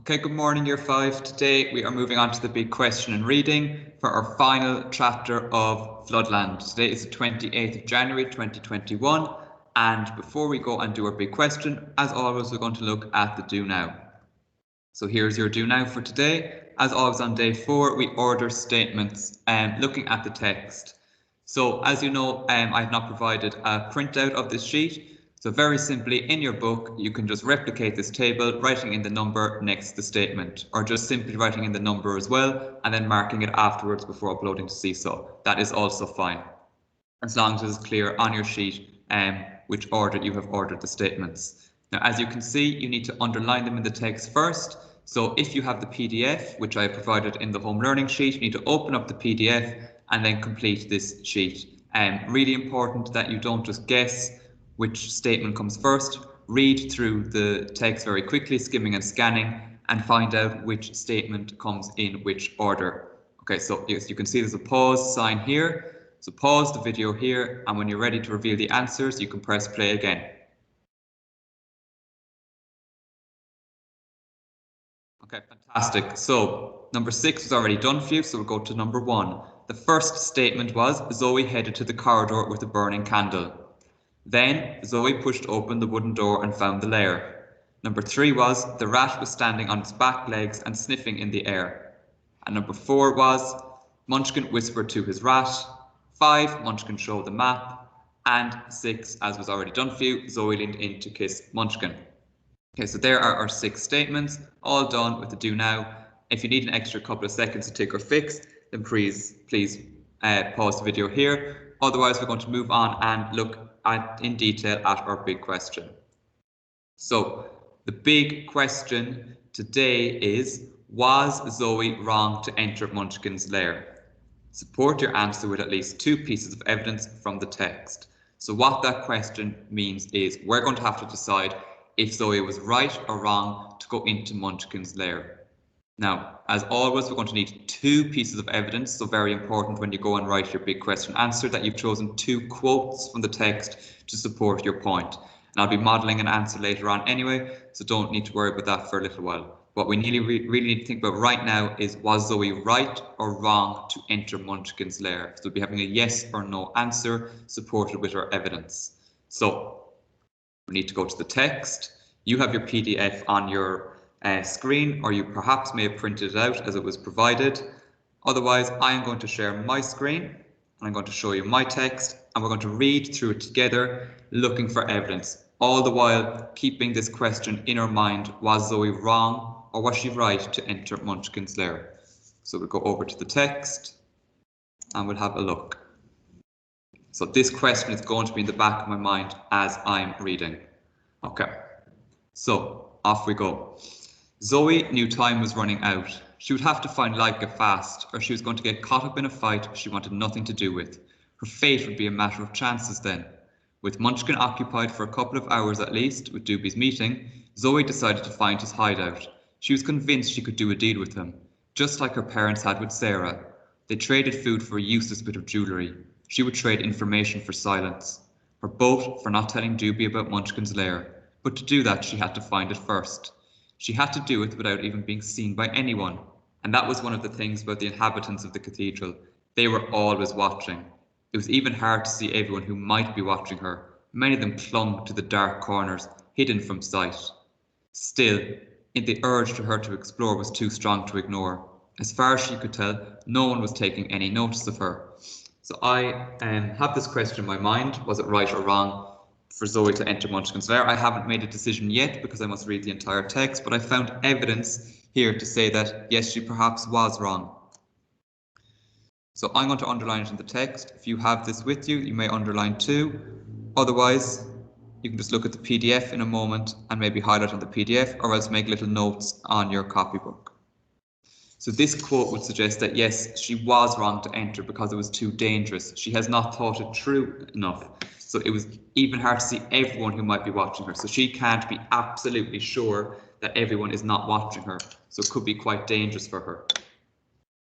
Okay, good morning, Year 5. Today we are moving on to the big question and reading for our final chapter of Floodland. Today is the 28th of January 2021, and before we go and do our big question, as always, we're going to look at the do now. So here's your do now for today. As always on day 4, we order statements looking at the text. So as you know, I have not provided a printout of this sheet. So very simply, in your book, you can just replicate this table, writing in the number next to the statement, or just simply writing in the number as well, and then marking it afterwards before uploading to Seesaw. That is also fine, as long as it is clear on your sheet which order you have ordered the statements. Now, as you can see, you need to underline them in the text first. So if you have the PDF, which I provided in the home learning sheet, you need to open up the PDF and then complete this sheet. Really important that you don't just guess which statement comes first. Read through the text very quickly, skimming and scanning, and find out which statement comes in which order. Okay, so yes, you can see there's a pause sign here. So pause the video here, and when you're ready to reveal the answers, you can press play again. Okay, fantastic. So number 6 was already done for you, so we'll go to number 1. The first statement was Zoe headed to the corridor with a burning candle. Then Zoe pushed open the wooden door and found the lair. Number 3 was the rat was standing on its back legs and sniffing in the air. And number 4 was Munchkin whispered to his rat. 5, Munchkin showed the map. And 6, as was already done for you, Zoe leaned in to kiss Munchkin. Okay, so there are our 6 statements, all done with the do now. If you need an extra couple of seconds to tick or fix, then please pause the video here. Otherwise, we're going to move on and look in detail at our big question. So the big question today is, was Zoe wrong to enter Munchkin's lair? Support your answer with at least 2 pieces of evidence from the text. So what that question means is we're going to have to decide if Zoe was right or wrong to go into Munchkin's lair. Now, as always, we're going to need 2 pieces of evidence, so very important when you go and write your big question answer that you've chosen 2 quotes from the text to support your point. And I'll be modelling an answer later on anyway, so don't need to worry about that for a little while. What we really need to think about right now is, was Zoe right or wrong to enter Munchkin's lair? So we'll be having a yes or no answer supported with our evidence. So we need to go to the text. You have your PDF on your screen, or you perhaps may have printed it out as it was provided. Otherwise, I am going to share my screen and I'm going to show you my text, and we're going to read through it together, looking for evidence, all the while keeping this question in our mind: was Zoe wrong or was she right to enter Munchkin's lair? So we'll go over to the text and we'll have a look. So this question is going to be in the back of my mind as I'm reading. Okay, so off we go. Zoe knew time was running out. She would have to find Laika fast, or she was going to get caught up in a fight she wanted nothing to do with. Her fate would be a matter of chances then. With Munchkin occupied for a couple of hours at least with Doobie's meeting, Zoe decided to find his hideout. She was convinced she could do a deal with him, just like her parents had with Sarah. They traded food for a useless bit of jewellery. She would trade information for silence. Her boat for not telling Doobie about Munchkin's lair. But to do that, she had to find it first. She had to do it without even being seen by anyone. And that was one of the things about the inhabitants of the cathedral. They were always watching. It was even hard to see everyone who might be watching her. Many of them clung to the dark corners, hidden from sight. Still, the urge to her to explore was too strong to ignore. As far as she could tell, no one was taking any notice of her. So I have this question in my mind: was it right or wrong for Zoe to enter Munchkin's lair? I haven't made a decision yet because I must read the entire text, but I found evidence here to say that yes, she perhaps was wrong. So I'm going to underline it in the text. If you have this with you, you may underline too. Otherwise, you can just look at the PDF in a moment and maybe highlight on the PDF, or else make little notes on your copybook. So this quote would suggest that yes, she was wrong to enter because it was too dangerous. She has not thought it through enough. So it was even hard to see everyone who might be watching her. So she can't be absolutely sure that everyone is not watching her. So it could be quite dangerous for her.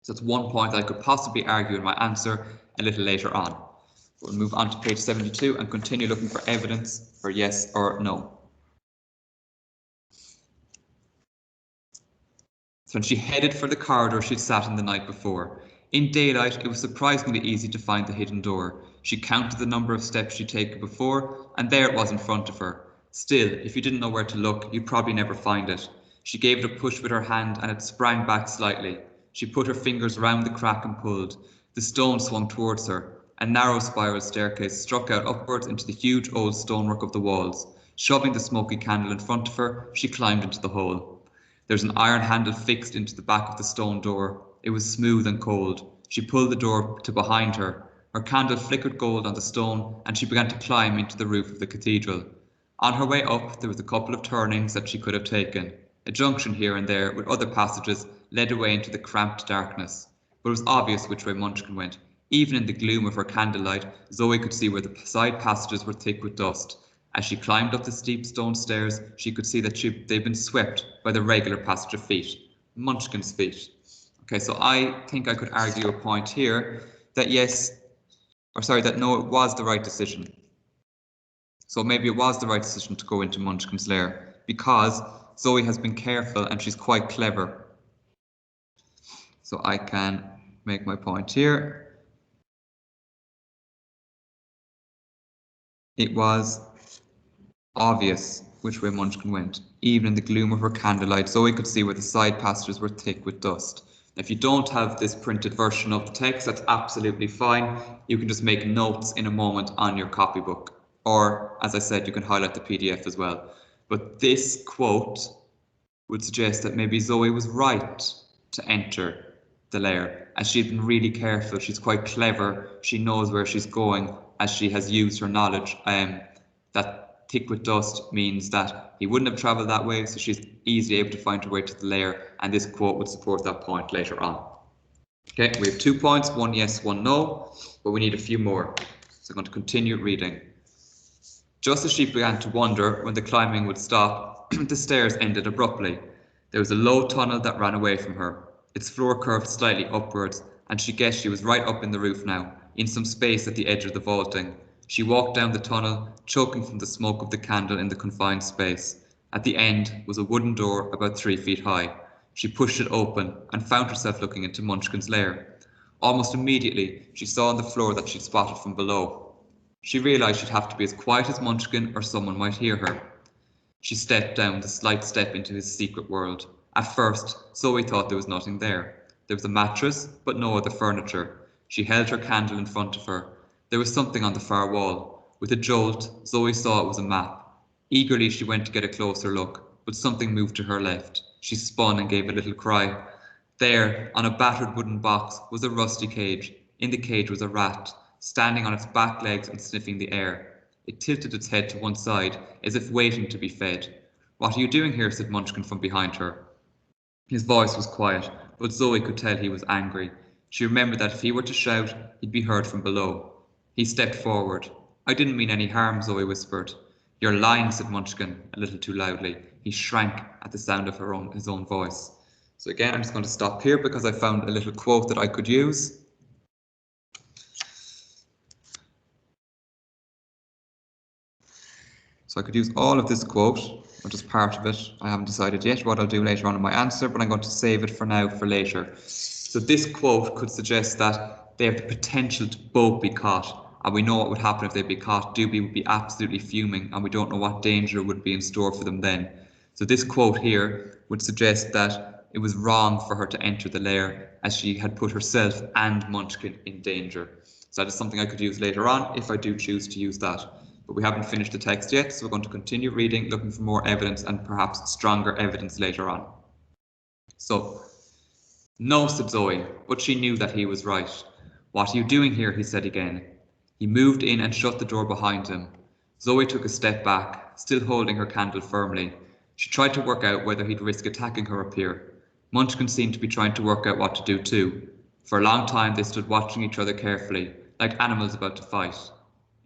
So that's one point I could possibly argue in my answer a little later on. We'll move on to page 72 and continue looking for evidence for yes or no. So when she headed for the corridor she'd sat in the night before. In daylight, it was surprisingly easy to find the hidden door. She counted the number of steps she'd taken before, and there it was in front of her. Still, if you didn't know where to look, you'd probably never find it. She gave it a push with her hand, and it sprang back slightly. She put her fingers round the crack and pulled. The stone swung towards her. A narrow spiral staircase struck out upwards into the huge old stonework of the walls. Shoving the smoky candle in front of her, she climbed into the hole. There was an iron handle fixed into the back of the stone door. It was smooth and cold. She pulled the door to behind her. Her candle flickered gold on the stone, and she began to climb into the roof of the cathedral. On her way up, there was a couple of turnings that she could have taken. A junction here and there, with other passages, led away into the cramped darkness. But it was obvious which way Munchkin went. Even in the gloom of her candlelight, Zoe could see where the side passages were thick with dust. As she climbed up the steep stone stairs, she could see that they'd been swept by the regular passage of feet, Munchkin's feet. Okay, so I think I could argue a point here that that no, it was the right decision. So maybe it was the right decision to go into Munchkin's lair because Zoe has been careful and she's quite clever. So I can make my point here. It was obvious which way Munchkin went. Even in the gloom of her candlelight, Zoe could see where the side passages were thick with dust. If you don't have this printed version of the text, that's absolutely fine. You can just make notes in a moment on your copybook. Or, as I said, you can highlight the PDF as well. But this quote would suggest that maybe Zoe was right to enter the lair, as she'd been really careful. She's quite clever. She knows where she's going, as she has used her knowledge. That thick with dust means that he wouldn't have travelled that way, so she's easily able to find her way to the lair, and this quote would support that point later on. Okay, we have 2 points, one yes, one no, but we need a few more. So I'm going to continue reading. Just as she began to wonder when the climbing would stop, the stairs ended abruptly. There was a low tunnel that ran away from her. Its floor curved slightly upwards, and she guessed she was right up in the roof now, in some space at the edge of the vaulting. She walked down the tunnel, choking from the smoke of the candle in the confined space. At the end was a wooden door about 3 feet high. She pushed it open and found herself looking into Munchkin's lair. Almost immediately, she saw on the floor that she'd spotted from below. She realised she'd have to be as quiet as Munchkin or someone might hear her. She stepped down the slight step into his secret world. At first, Zoe thought there was nothing there. There was a mattress, but no other furniture. She held her candle in front of her. There was something on the far wall. With a jolt, Zoe saw it was a map. Eagerly she went to get a closer look, but something moved to her left. She spun and gave a little cry. There, on a battered wooden box, was a rusty cage. In the cage was a rat, standing on its back legs and sniffing the air. It tilted its head to one side, as if waiting to be fed. "What are you doing here?" said Munchkin from behind her. His voice was quiet, but Zoe could tell he was angry. She remembered that if he were to shout, he'd be heard from below. He stepped forward. "I didn't mean any harm," Zoe whispered. "You're lying," said Munchkin, a little too loudly. He shrank at the sound of his own voice. So again, I'm just going to stop here because I found a little quote that I could use. So I could use all of this quote, or just part of it. I haven't decided yet what I'll do later on in my answer, but I'm going to save it for now for later. So this quote could suggest that they have the potential to both be caught. And we know what would happen if they'd be caught. Doobie would be absolutely fuming, and we don't know what danger would be in store for them then. So this quote here would suggest that it was wrong for her to enter the lair, as she had put herself and Munchkin in danger. So that is something I could use later on if I do choose to use that. But we haven't finished the text yet, so we're going to continue reading, looking for more evidence and perhaps stronger evidence later on. So, "No," said Zoe, but she knew that he was right. "What are you doing here?" he said again. He moved in and shut the door behind him. Zoe took a step back, still holding her candle firmly. She tried to work out whether he'd risk attacking her up here. Munchkin seemed to be trying to work out what to do too. For a long time they stood watching each other carefully, like animals about to fight.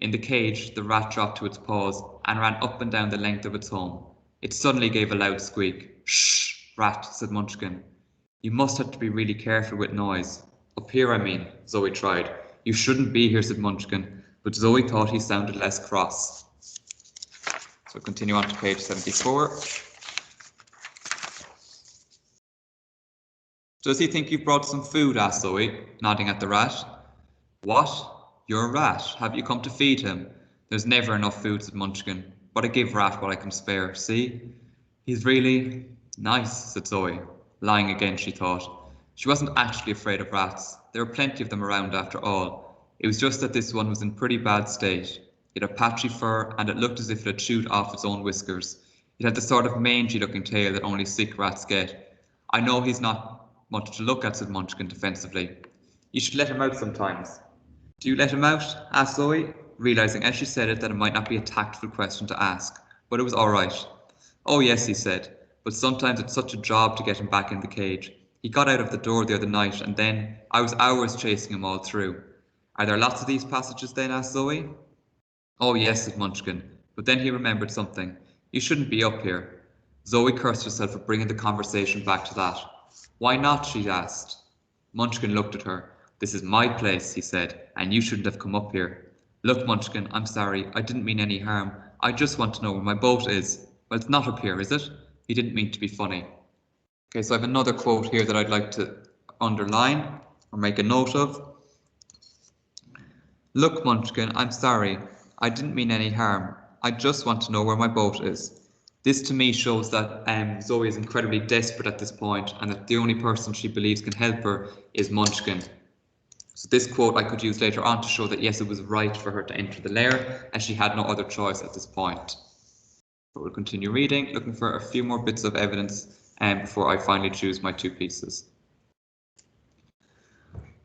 In the cage, the rat dropped to its paws and ran up and down the length of its home. It suddenly gave a loud squeak. "Shh, rat," said Munchkin. "You must have to be really careful with noise." "Up here, I mean," Zoe tried. "You shouldn't be here," said Munchkin, but Zoe thought he sounded less cross. So continue on to page 74. Does he think you've brought some food? Asked Zoe, nodding at the rat. What? You're a rat. Have you come to feed him? There's never enough food, said Munchkin, but I give Rat what I can spare. See? He's really nice, said Zoe. Lying again, she thought. She wasn't actually afraid of rats. There were plenty of them around after all. It was just that this one was in pretty bad state. It had patchy fur, and it looked as if it had chewed off its own whiskers. It had the sort of mangy-looking tail that only sick rats get. I know he's not much to look at, said Munchkin defensively. You should let him out sometimes. Do you let him out? Asked Zoe, realizing as she said it that it might not be a tactful question to ask, but it was all right. Oh yes, he said, but sometimes it's such a job to get him back in the cage. He got out of the door the other night, and then I was hours chasing him all through. Are there lots of these passages then? Asked Zoe. Oh yes, said Munchkin, but then he remembered something. You shouldn't be up here. Zoe cursed herself for bringing the conversation back to that. Why not? She asked. Munchkin looked at her. This is my place, he said, and you shouldn't have come up here. Look, Munchkin, I'm sorry. I didn't mean any harm. I just want to know where my boat is. Well, it's not up here, is it? He didn't mean to be funny. Okay, so I have another quote here that I'd like to underline or make a note of. Look, Munchkin, I'm sorry. I didn't mean any harm. I just want to know where my boat is. This to me shows that Zoe is incredibly desperate at this point and that the only person she believes can help her is Munchkin. So this quote I could use later on to show that yes, it was right for her to enter the lair and she had no other choice at this point. But we'll continue reading, looking for a few more bits of evidence before I finally choose my two pieces.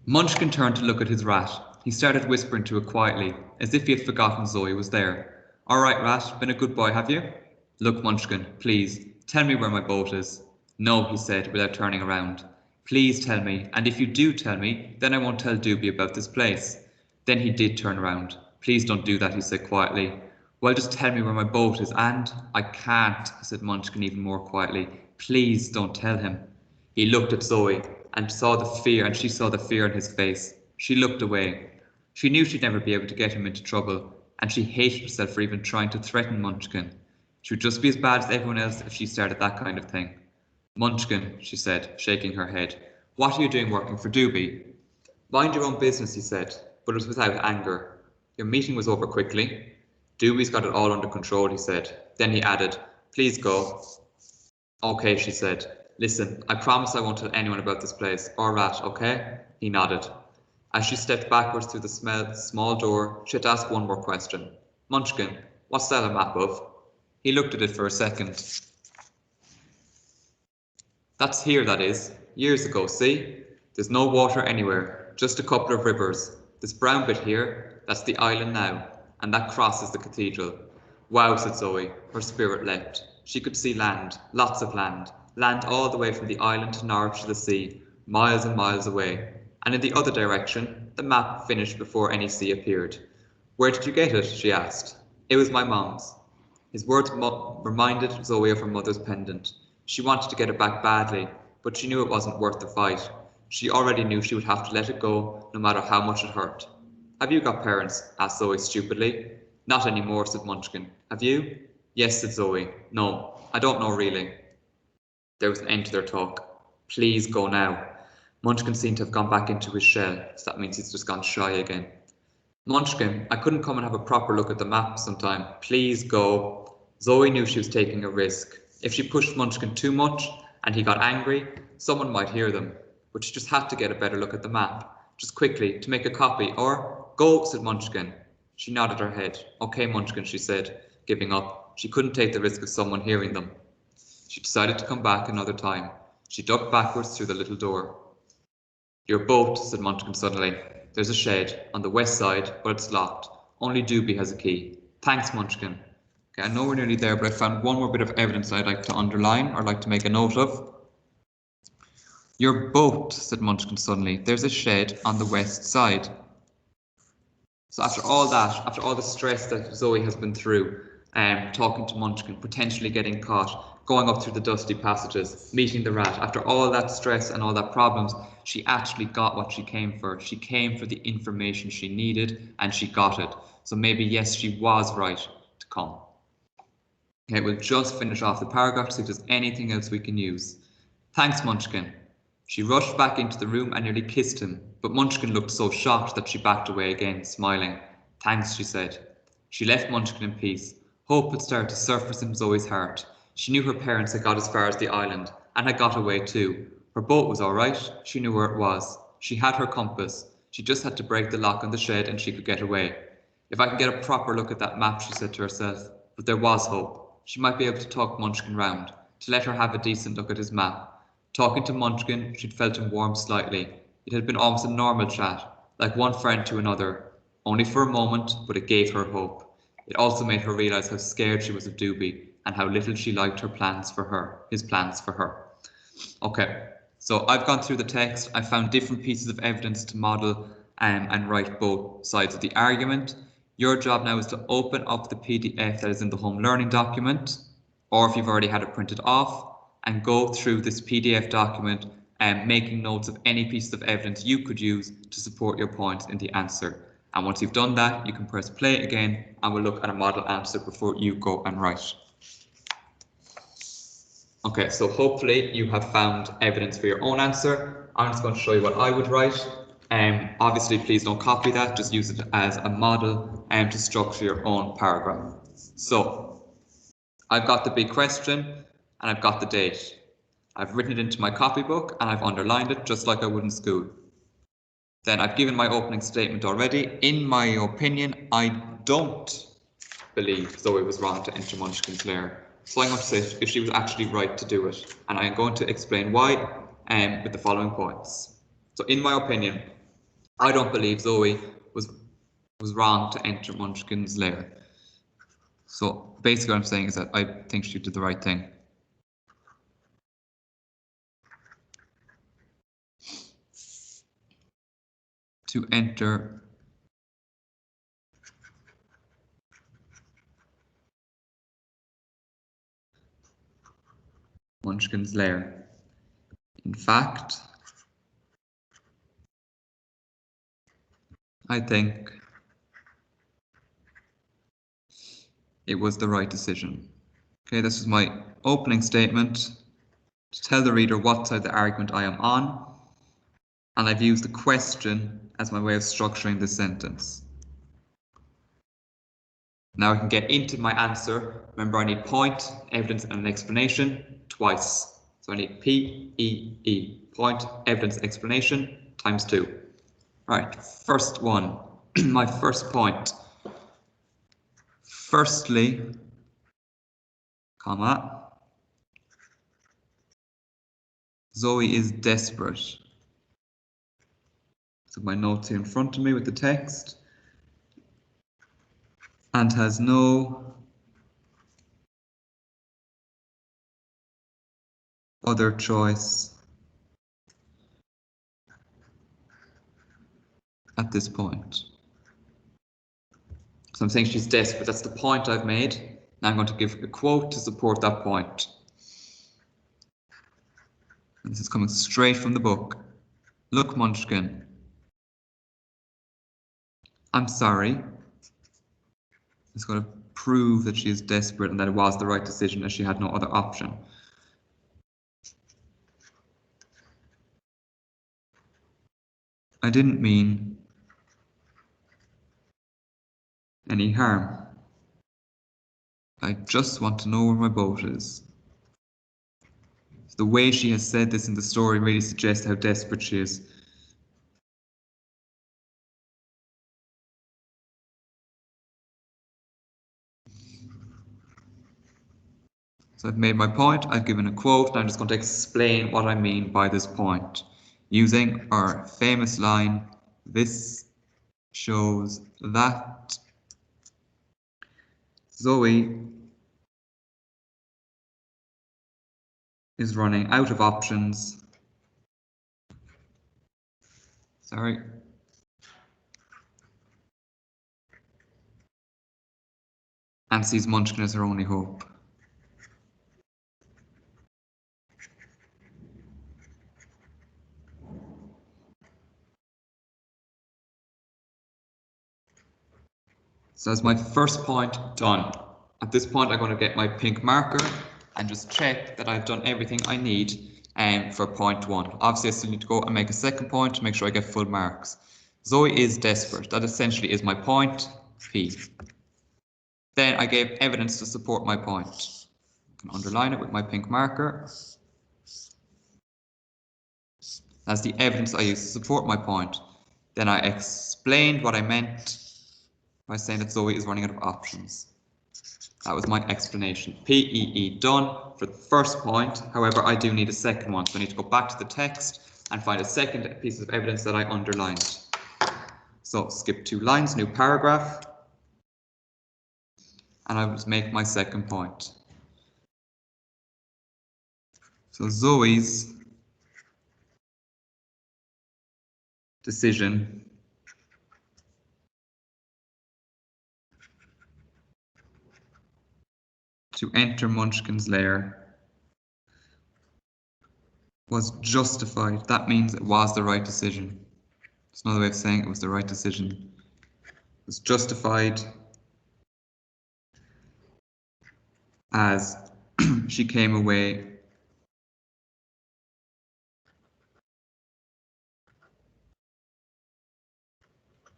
Munchkin turned to look at his rat. He started whispering to it quietly, as if he had forgotten Zoe was there. All right, Rat, been a good boy, have you? Look, Munchkin, please, tell me where my boat is. No, he said, without turning around. Please tell me, and if you do tell me, then I won't tell Doobie about this place. Then he did turn around. Please don't do that, he said quietly. Well, just tell me where my boat is, and I can't, said Munchkin even more quietly. Please don't tell him. He looked at Zoe and saw the fear, and she saw the fear in his face. She looked away. She knew she'd never be able to get him into trouble, and she hated herself for even trying to threaten Munchkin. She would just be as bad as everyone else if she started that kind of thing. Munchkin, she said, shaking her head, what are you doing working for Doobie? Mind your own business, he said, but it was without anger. Your meeting was over quickly. Doobie's got it all under control, he said. Then he added, please go. Okay, she said. Listen, I promise I won't tell anyone about this place, or Rat, okay? He nodded. As she stepped backwards through the small door, she had to ask one more question. Munchkin, what's that a map of? He looked at it for a second. That's here, that is. Years ago, see? There's no water anywhere, just a couple of rivers. This brown bit here, that's the island now, and that crosses the cathedral. Wow, said Zoe. Her spirit leapt. She could see land, lots of land all the way from the island to Norwich to the sea, miles and miles away. And in the other direction, the map finished before any sea appeared. Where did you get it? She asked. It was my mum's. His words reminded Zoe of her mother's pendant. She wanted to get it back badly, but she knew it wasn't worth the fight. She already knew she would have to let it go, no matter how much it hurt. Have you got parents? Asked Zoe stupidly. Not anymore, said Munchkin. Have you? Yes, said Zoe. No, I don't know really. There was an end to their talk. Please go now. Munchkin seemed to have gone back into his shell, so that means he's just gone shy again. Munchkin, I couldn't come and have a proper look at the map sometime. Please go. Zoe knew she was taking a risk. If she pushed Munchkin too much and he got angry, someone might hear them. But she just had to get a better look at the map, just quickly, to make a copy, or go, said Munchkin. She nodded her head. Okay, Munchkin, she said, giving up. She couldn't take the risk of someone hearing them. She decided to come back another time. She ducked backwards through the little door. Your boat, said Munchkin suddenly. There's a shed on the west side, but it's locked. Only Doobie has a key. Thanks, Munchkin. Okay, I know we're nearly there, but I found one more bit of evidence I'd like to underline or like to make a note of. Your boat, said Munchkin suddenly. There's a shed on the west side. So after all that, after all the stress that Zoe has been through, talking to Munchkin, potentially getting caught, going up through the dusty passages, meeting the rat, after all that stress and all that problems, she actually got what she came for. She came for the information she needed and she got it. So maybe, yes, she was right to come. Okay, we'll just finish off the paragraph to see if there's anything else we can use. Thanks, Munchkin. She rushed back into the room and nearly kissed him, but Munchkin looked so shocked that she backed away again, smiling. "Thanks," she said. She left Munchkin in peace. Hope had started to surface in Zoe's heart. She knew her parents had got as far as the island, and had got away too. Her boat was all right. She knew where it was. She had her compass. She just had to break the lock on the shed and she could get away. If I can get a proper look at that map, she said to herself. But there was hope. She might be able to talk Munchkin round, to let her have a decent look at his map. Talking to Munchkin, she'd felt him warm slightly. It had been almost a normal chat, like one friend to another. Only for a moment, but it gave her hope. It also made her realise how scared she was of Doobie, and how little she liked his plans for her. Okay, so I've gone through the text. I found different pieces of evidence to model and write both sides of the argument. Your job now is to open up the PDF that is in the home learning document, or if you've already had it printed off, and go through this PDF document and making notes of any pieces of evidence you could use to support your point in the answer. And once you've done that, you can press play again and we'll look at a model answer before you go and write. Okay, so hopefully you have found evidence for your own answer. I'm just going to show you what I would write. Obviously, please don't copy that, just use it as a model to structure your own paragraph. So, I've got the big question and I've got the date. I've written it into my copybook and I've underlined it just like I would in school. Then I've given my opening statement already. In my opinion, I don't believe Zoe was wrong to enter Munchkin's lair. So I'm going to say if she was actually right to do it. And I'm going to explain why with the following points. So in my opinion, I don't believe Zoe was wrong to enter Munchkin's lair. So basically what I'm saying is that I think she did the right thing. To enter Munchkin's lair. In fact, I think it was the right decision. Okay, this is my opening statement to tell the reader what side of the argument I am on, and I've used the question as my way of structuring the sentence. Now I can get into my answer. Remember, I need point, evidence, and an explanation twice. So I need P-E-E, point, evidence, explanation, times 2. Right, first one, my first point. Firstly, comma, Zoe is desperate. So my notes here in front of me with the text. And has no other choice at this point. So I'm saying she's desperate. That's the point I've made. Now I'm going to give a quote to support that point. And this is coming straight from the book. Look, Munchkin. I'm sorry. It's going to prove that she is desperate and that it was the right decision as she had no other option. I didn't mean any harm. I just want to know where my boat is. The way she has said this in the story really suggests how desperate she is. So I've made my point, I've given a quote, and I'm just going to explain what I mean by this point. Using our famous line, this shows that Zoe is running out of options. Sorry. And sees Munchkin as her only hope. So that's my first point done. At this point, I'm going to get my pink marker and just check that I've done everything I need for point 1. Obviously, I still need to go and make a second point to make sure I get full marks. Zoe is desperate. That essentially is my point, P. Then I gave evidence to support my point. I can underline it with my pink marker. That's the evidence I used to support my point. Then I explained what I meant by saying that Zoe is running out of options. That was my explanation. PEE done for the first point. However, I do need a second one. So I need to go back to the text and find a second piece of evidence that I underlined. So skip 2 lines, new paragraph. And I will make my second point. So Zoe's decision to enter Munchkin's lair was justified. That means it was the right decision. It's another way of saying it was the right decision. It was justified as she came away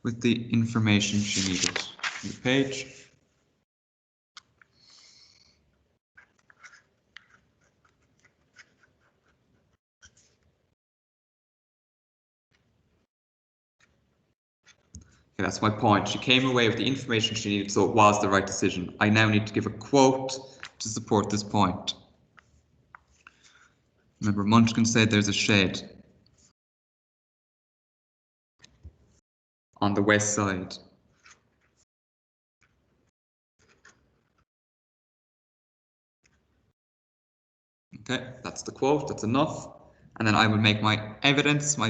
with the information she needed. On the page. Okay, that's my point. She came away with the information she needed, so it was the right decision. I now need to give a quote to support this point. Remember, Munchkin said there's a shed on the west side. Okay, that's the quote, that's enough. And then I will make my explanation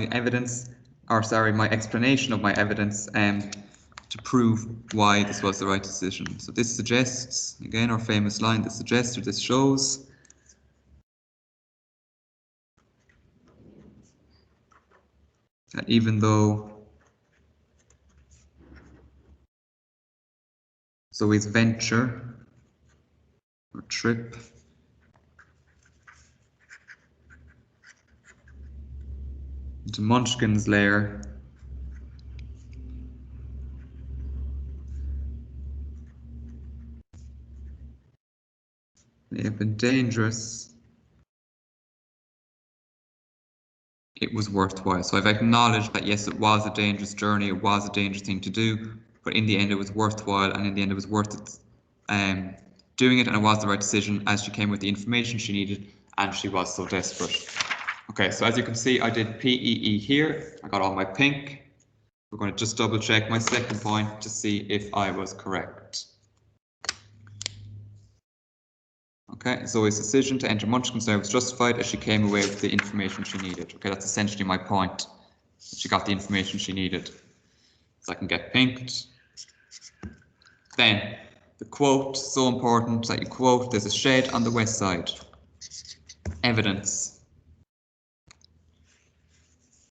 of my evidence to prove why this was the right decision. So this suggests, again, our famous line, this suggests or this shows that even though Zoe's venture or trip into Munchkin's lair may have been dangerous, it was worthwhile. So I've acknowledged that yes, it was a dangerous journey, it was a dangerous thing to do, but in the end it was worthwhile, and in the end it was worth it doing it, and it was the right decision as she came with the information she needed and she was so desperate. Okay, so as you can see, I did PEE here. I got all my pink. We're going to just double check my second point to see if I was correct. Okay, Zoe's decision to enter Munchkin's lair was justified as she came away with the information she needed. Okay, that's essentially my point. She got the information she needed. So I can get pinked. Then, the quote, so important that you quote, there's a shed on the west side. Evidence.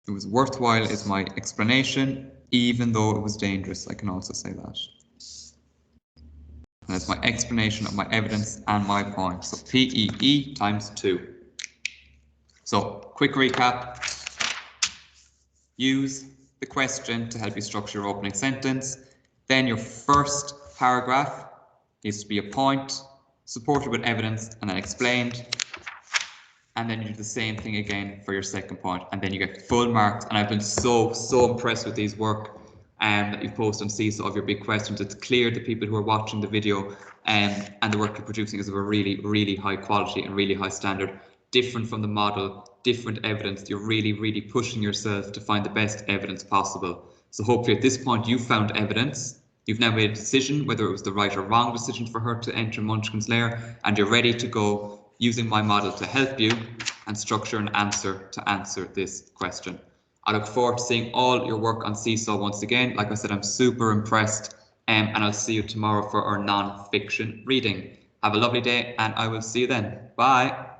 It was worthwhile is my explanation, even though it was dangerous. I can also say that. And that's my explanation of my evidence and my point. So PEE times 2. So, quick recap. Use the question to help you structure your opening sentence. Then your first paragraph needs to be a point, supported with evidence, and then explained. And then you do the same thing again for your second point, and then you get full marks. And I've been so impressed with these work that you've posted on Seesaw of your big questions. It's clear the people who are watching the video and the work you're producing is of a really high quality and really high standard, different from the model, different evidence. You're really pushing yourself to find the best evidence possible. So hopefully at this point you found evidence. You've now made a decision whether it was the right or wrong decision for her to enter Munchkin's lair, and you're ready to go using my model to help you and structure an answer to answer this question. I look forward to seeing all your work on Seesaw once again. Like I said, I'm super impressed, and I'll see you tomorrow for our non-fiction reading. Have a lovely day, and I will see you then. Bye.